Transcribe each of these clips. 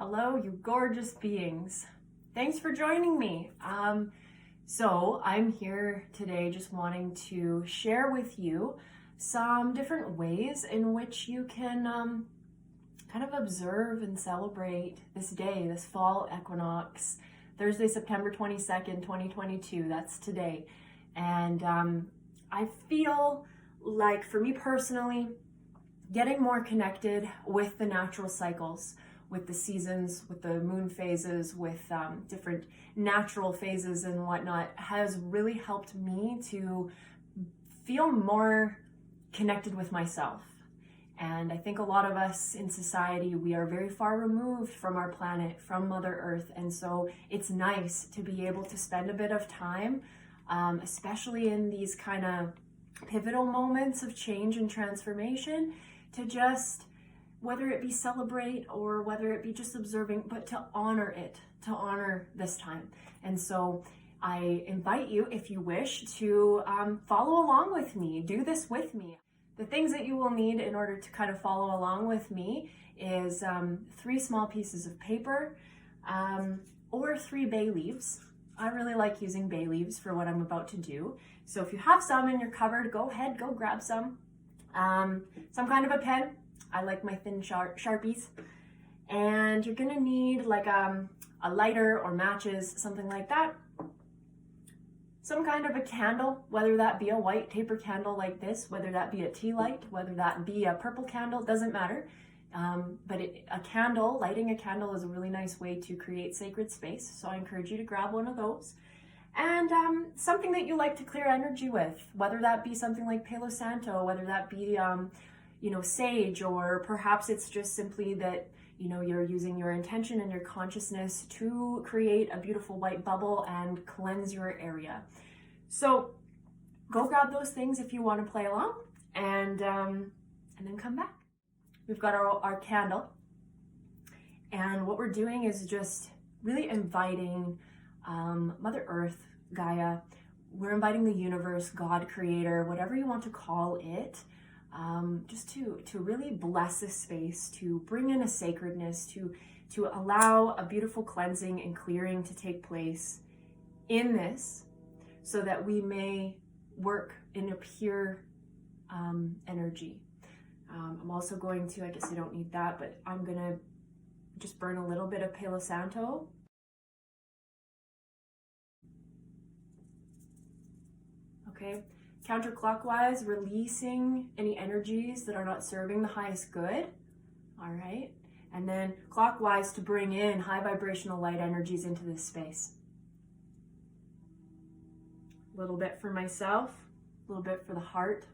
Hello, you gorgeous beings. Thanks for joining me. So I'm here today just wanting to share with you some different ways in which you can kind of observe and celebrate this day, this fall equinox, Thursday, September 22nd, 2022. That's today. And I feel like for me personally, getting more connected with the natural cycles, with the seasons, with the moon phases, with different natural phases and whatnot, has really helped me to feel more connected with myself. And I think a lot of us in society, we are very far removed from our planet, from Mother Earth. And so it's nice to be able to spend a bit of time, especially in these kind of pivotal moments of change and transformation, to just, whether it be celebrate or whether it be just observing, but to honor it, to honor this time. And so I invite you, if you wish, to follow along with me, do this with me. The things that you will need in order to kind of follow along with me is 3 small pieces of paper or 3 bay leaves. I really like using bay leaves for what I'm about to do. So if you have some in your cupboard, go ahead, go grab some. Some kind of a pen. I like my thin Sharpies. And you're gonna need like a lighter or matches, something like that. Some kind of a candle, whether that be a white taper candle like this, whether that be a tea light, whether that be a purple candle, doesn't matter. But lighting a candle is a really nice way to create sacred space. So I encourage you to grab one of those. And something that you like to clear energy with, whether that be something like Palo Santo, whether that be sage, or perhaps it's just simply that you're using your intention and your consciousness to create a beautiful white bubble and cleanse your area. So go grab those things if you want to play along, and then come back. We've got our candle, and what we're doing is just really inviting Mother Earth, Gaia. We're inviting the universe, God, Creator, whatever you want to call it, just to really bless this space, to bring in a sacredness, to allow a beautiful cleansing and clearing to take place in this, so that we may work in a pure energy. I'm also going to, I guess I don't need that, but I'm gonna just burn a little bit of Palo Santo. Okay, counterclockwise, releasing any energies that are not serving the highest good. All right, and then clockwise to bring in high vibrational light energies into this space. A little bit for myself, a little bit for the heart.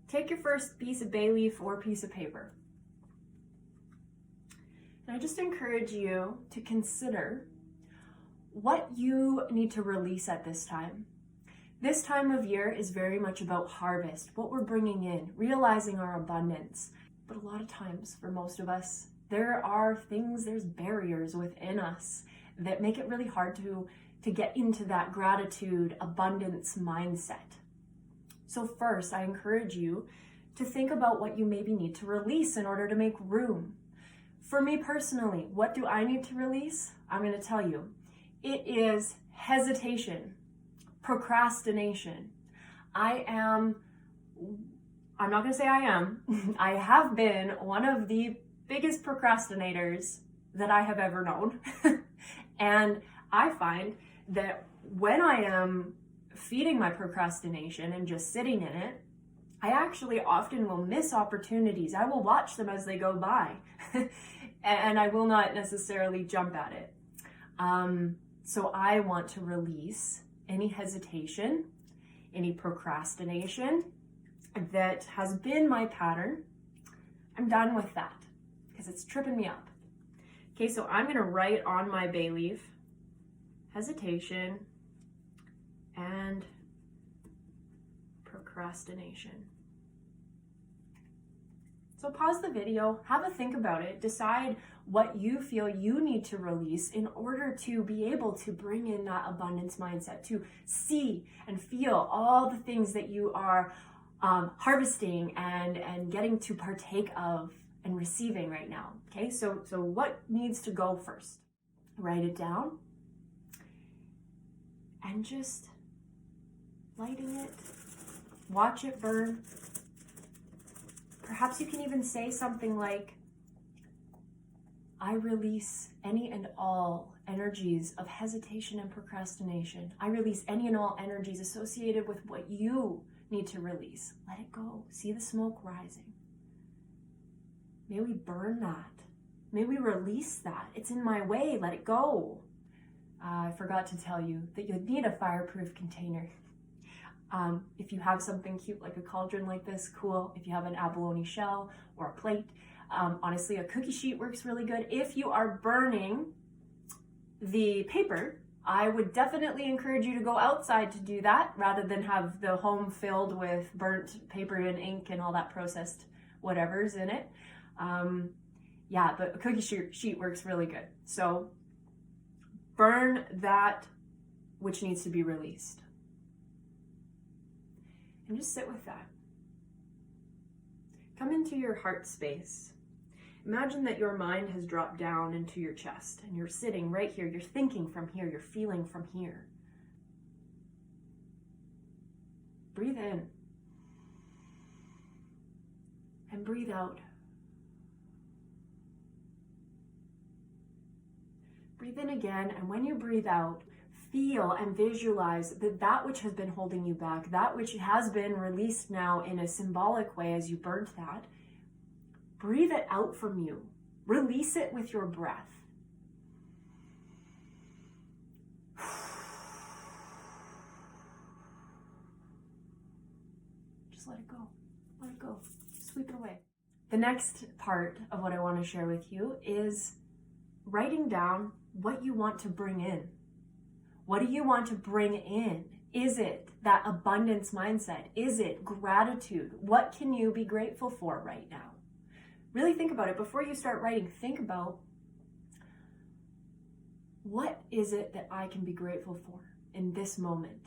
Take your first piece of bay leaf or piece of paper. And I just encourage you to consider what you need to release at this time. This time of year is very much about harvest, what we're bringing in, realizing our abundance. But a lot of times, for most of us, there's barriers within us that make it really hard to get into that gratitude, abundance mindset. So first, I encourage you to think about what you maybe need to release in order to make room. For me personally, what do I need to release? I'm going to tell you. It is hesitation, procrastination. I'm not going to say I am. I have been one of the biggest procrastinators that I have ever known. And I find that when I am feeding my procrastination and just sitting in it, I actually often will miss opportunities. I will watch them as they go by and I will not necessarily jump at it. So I want to release any hesitation, any procrastination that has been my pattern. I'm done with that because it's tripping me up. Okay, so I'm going to write on my bay leaf, hesitation and procrastination. So pause the video, have a think about it, decide what you feel you need to release in order to be able to bring in that abundance mindset, to see and feel all the things that you are harvesting and getting to partake of and receiving right now. Okay, so what needs to go first? Write it down and just lighting it, watch it burn. Perhaps you can even say something like, I release any and all energies of hesitation and procrastination. I release any and all energies associated with what you need to release. Let it go. See the smoke rising. May we burn that. May we release that. It's in my way. Let it go. I forgot to tell you that you'd need a fireproof container. If you have something cute like a cauldron like this, cool. If you have an abalone shell or a plate, honestly, a cookie sheet works really good. If you are burning the paper, I would definitely encourage you to go outside to do that rather than have the home filled with burnt paper and ink and all that processed whatever's in it. Yeah, but a cookie sheet works really good. So burn that which needs to be released. And just sit with that. Come into your heart space. Imagine that your mind has dropped down into your chest and you're sitting right here. You're thinking from here. You're feeling from here. Breathe in. And breathe out. Breathe in again, and when you breathe out, feel and visualize that which has been holding you back, that which has been released now in a symbolic way as you burnt that, breathe it out from you. Release it with your breath. Just let it go. Let it go. Sweep it away. The next part of what I want to share with you is writing down what you want to bring in. What do you want to bring in? Is it that abundance mindset? Is it gratitude? What can you be grateful for right now? Really think about it. Before you start writing, think about, what is it that I can be grateful for in this moment?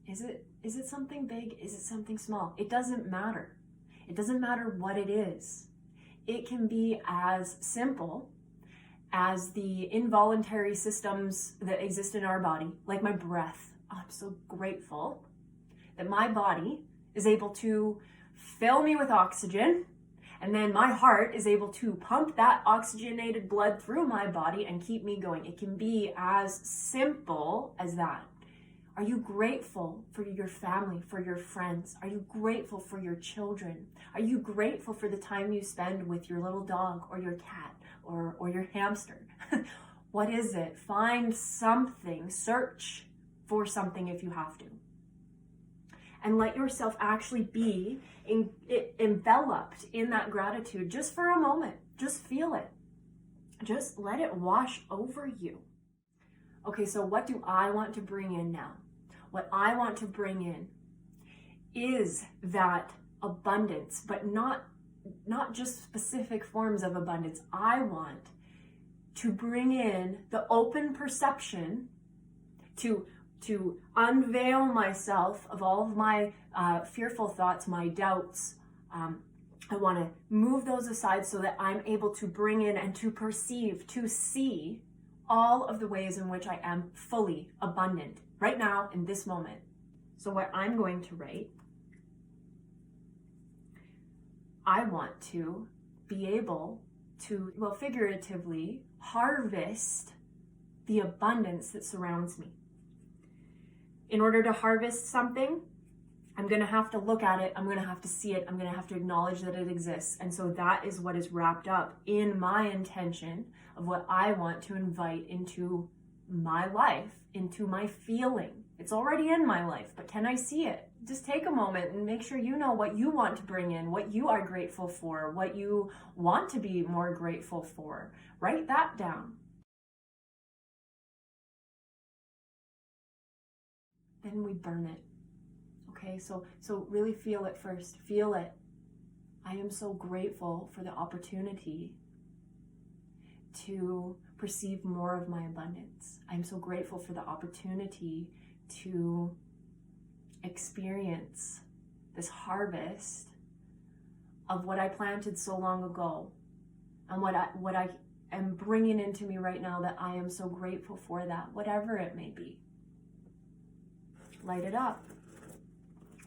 Is it something big? Is it something small? It doesn't matter. It doesn't matter what it is. It can be as simple as the involuntary systems that exist in our body, like my breath. Oh, I'm so grateful that my body is able to fill me with oxygen, and then my heart is able to pump that oxygenated blood through my body and keep me going. It can be as simple as that. Are you grateful for your family, for your friends? Are you grateful for your children? Are you grateful for the time you spend with your little dog or your cat or your hamster? What is it? Find something, search for something if you have to. And let yourself actually be enveloped in that gratitude just for a moment. Just feel it. Just let it wash over you. Okay, so what do I want to bring in now? What I want to bring in is that abundance, but not just specific forms of abundance. I want to bring in the open perception to unveil myself of all of my fearful thoughts, my doubts. I want to move those aside so that I'm able to bring in and to perceive, to see all of the ways in which I am fully abundant right now in this moment. So what I'm going to write, I want to be able to, well, figuratively harvest the abundance that surrounds me. In order to harvest something, I'm going to have to look at it. I'm going to have to see it. I'm going to have to acknowledge that it exists. And so that is what is wrapped up in my intention of what I want to invite into my life, into my feeling. It's already in my life, but can I see it? Just take a moment and make sure you know what you want to bring in, what you are grateful for, what you want to be more grateful for. Write that down. Then we burn it. Okay, so really feel it first. Feel it. I am so grateful for the opportunity to perceive more of my abundance. I'm so grateful for the opportunity to experience this harvest of what I planted so long ago, and what I am bringing into me right now, that I am so grateful for, that whatever it may be. Light it up.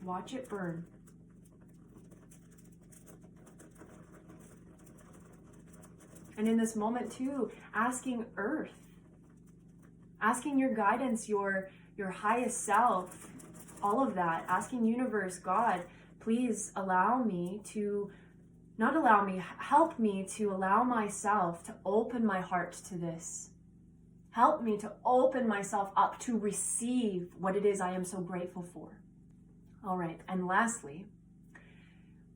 Watch it burn. And in this moment too, asking Earth, asking your guidance, your highest self, all of that, asking universe, God, please allow me to, not allow me, help me to allow myself to open my heart to this. Help me to open myself up to receive what it is I am so grateful for. All right, and lastly,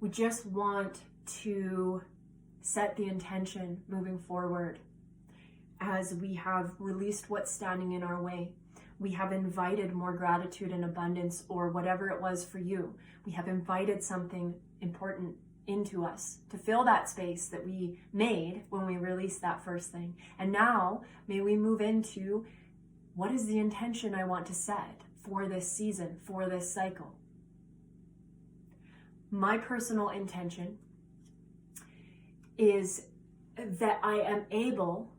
we just want to set the intention moving forward. As we have released what's standing in our way, we have invited more gratitude and abundance, or whatever it was for you. We have invited something important into us to fill that space that we made when we released that first thing. And now may we move into, what is the intention I want to set for this season, for this cycle? My personal intention is that I am able,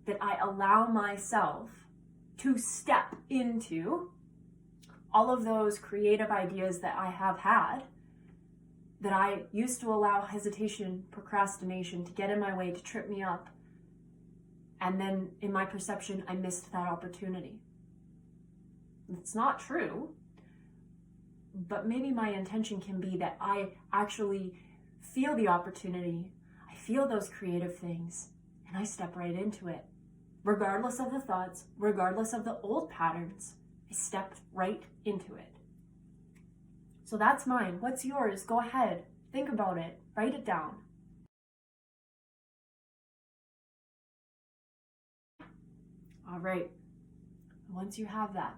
that I allow myself to step into all of those creative ideas that I have had, that I used to allow hesitation, procrastination to get in my way, to trip me up. And then in my perception, I missed that opportunity. It's not true, but maybe my intention can be that I actually feel the opportunity, I feel those creative things, and I step right into it. Regardless of the thoughts, regardless of the old patterns, I stepped right into it. So that's mine. What's yours? Go ahead. Think about it. Write it down. All right. Once you have that,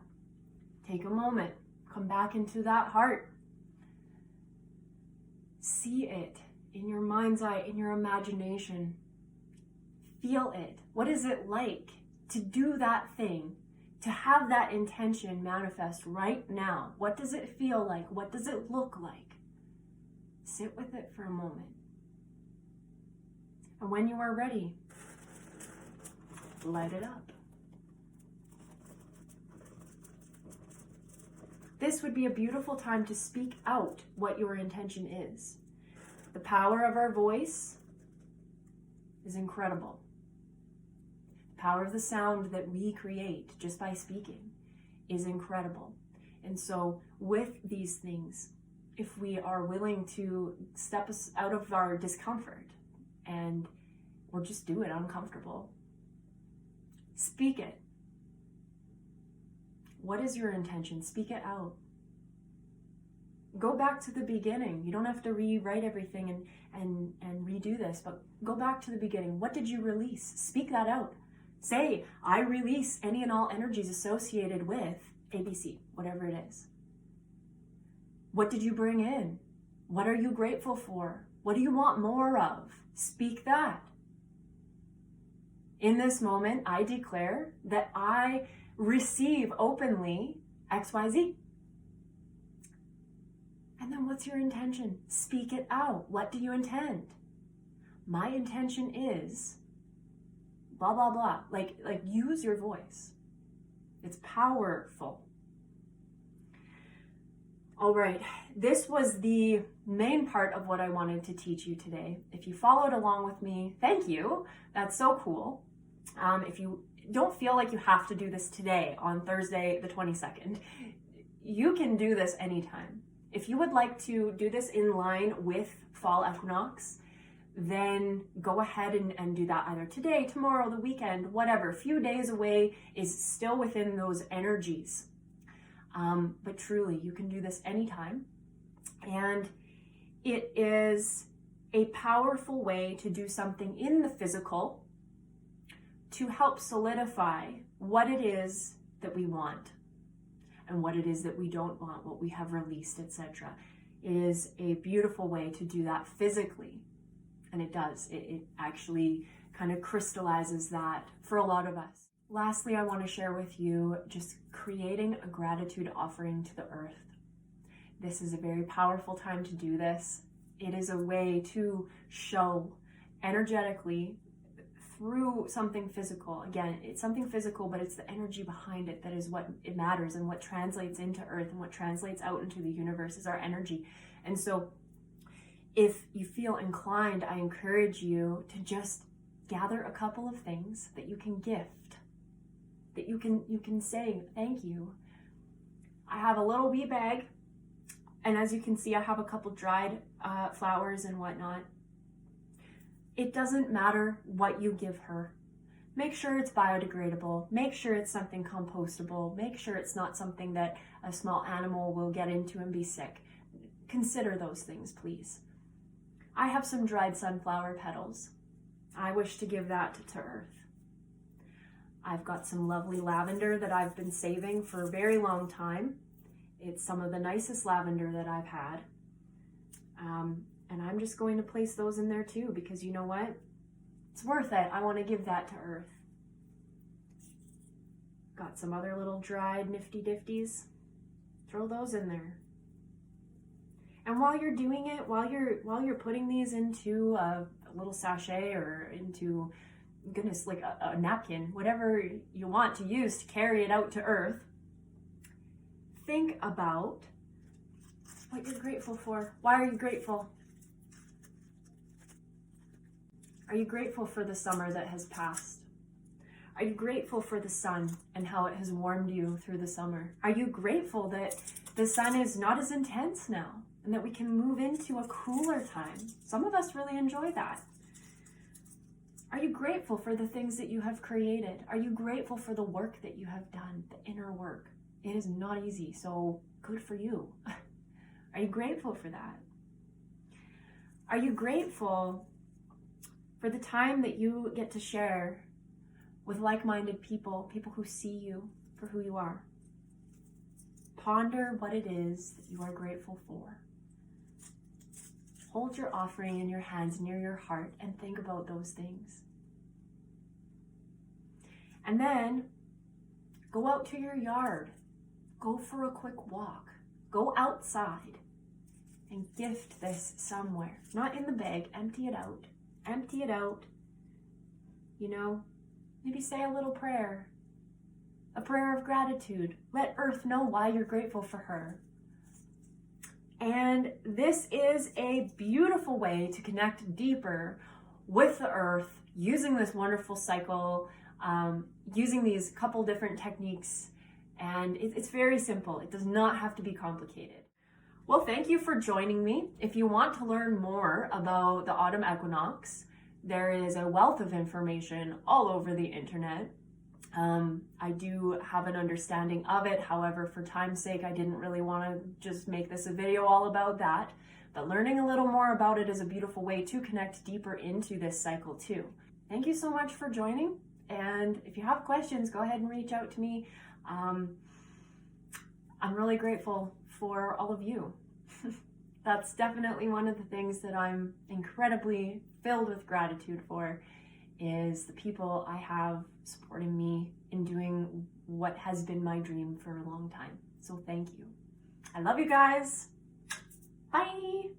take a moment. Come back into that heart. See it in your mind's eye, in your imagination. Feel it. What is it like to do that thing? To have that intention manifest right now? What does it feel like? What does it look like? Sit with it for a moment. And when you are ready, light it up. This would be a beautiful time to speak out what your intention is. The power of our voice is incredible. Power of the sound that we create just by speaking is incredible. And so with these things, if we are willing to step us out of our discomfort or just do it uncomfortable, speak it. What is your intention? Speak it out. Go back to the beginning. You don't have to rewrite everything and redo this, but go back to the beginning. What did you release? Speak that out. Say, I release any and all energies associated with ABC, whatever it is. What did you bring in? What are you grateful for? What do you want more of? Speak that. In this moment, I declare that I receive openly XYZ. And then what's your intention? Speak it out. What do you intend? My intention is blah, blah, blah. Like use your voice. It's powerful. All right. This was the main part of what I wanted to teach you today. If you followed along with me, thank you. That's so cool. If you don't feel like you have to do this today on Thursday, the 22nd, you can do this anytime. If you would like to do this in line with fall equinox, then go ahead and do that either today, tomorrow, the weekend, whatever. A few days away is still within those energies. But truly, you can do this anytime. And it is a powerful way to do something in the physical to help solidify what it is that we want and what it is that we don't want, what we have released, etc. It is a beautiful way to do that physically. And it does. It actually kind of crystallizes that for a lot of us. Lastly, I want to share with you just creating a gratitude offering to the earth. This is a very powerful time to do this. It is a way to show energetically through something physical. Again, it's something physical, but it's the energy behind it that is what it matters, and what translates into earth and what translates out into the universe is our energy. And so if you feel inclined, I encourage you to just gather a couple of things that you can gift, that you can say thank you. I have a little wee bag, and as you can see, I have a couple dried flowers and whatnot. It doesn't matter what you give her. Make sure it's biodegradable. Make sure it's something compostable. Make sure it's not something that a small animal will get into and be sick. Consider those things, please. I have some dried sunflower petals. I wish to give that to Earth. I've got some lovely lavender that I've been saving for a very long time. It's some of the nicest lavender that I've had. And I'm just going to place those in there too, because you know what? It's worth it. I want to give that to Earth. Got some other little dried nifty difties. Throw those in there. And while you're doing it, while you're putting these into a little sachet or into, goodness, like a napkin, whatever you want to use to carry it out to Earth, think about what you're grateful for. Why are you grateful? Are you grateful for the summer that has passed? Are you grateful for the sun and how it has warmed you through the summer? Are you grateful that the sun is not as intense now and that we can move into a cooler time? Some of us really enjoy that. Are you grateful for the things that you have created? Are you grateful for the work that you have done, the inner work? It is not easy, so good for you. Are you grateful for that? Are you grateful for the time that you get to share with like-minded people, people who see you for who you are? Ponder what it is that you are grateful for. Hold your offering in your hands near your heart and think about those things. And then go out to your yard. Go for a quick walk. Go outside and gift this somewhere. Not in the bag. Empty it out. Empty it out. You know, maybe say a little prayer. A prayer of gratitude. Let Earth know why you're grateful for her. And this is a beautiful way to connect deeper with the Earth using this wonderful cycle, using these couple different techniques. And it's very simple. It does not have to be complicated. Well, thank you for joining me. If you want to learn more about the autumn equinox, there is a wealth of information all over the internet. I do have an understanding of it. However, for time's sake, I didn't really want to just make this a video all about that. But learning a little more about it is a beautiful way to connect deeper into this cycle too. Thank you so much for joining. And if you have questions, go ahead and reach out to me. I'm really grateful for all of you. That's definitely one of the things that I'm incredibly filled with gratitude for, is the people I have supporting me in doing what has been my dream for a long time. So thank you. I love you guys. Bye.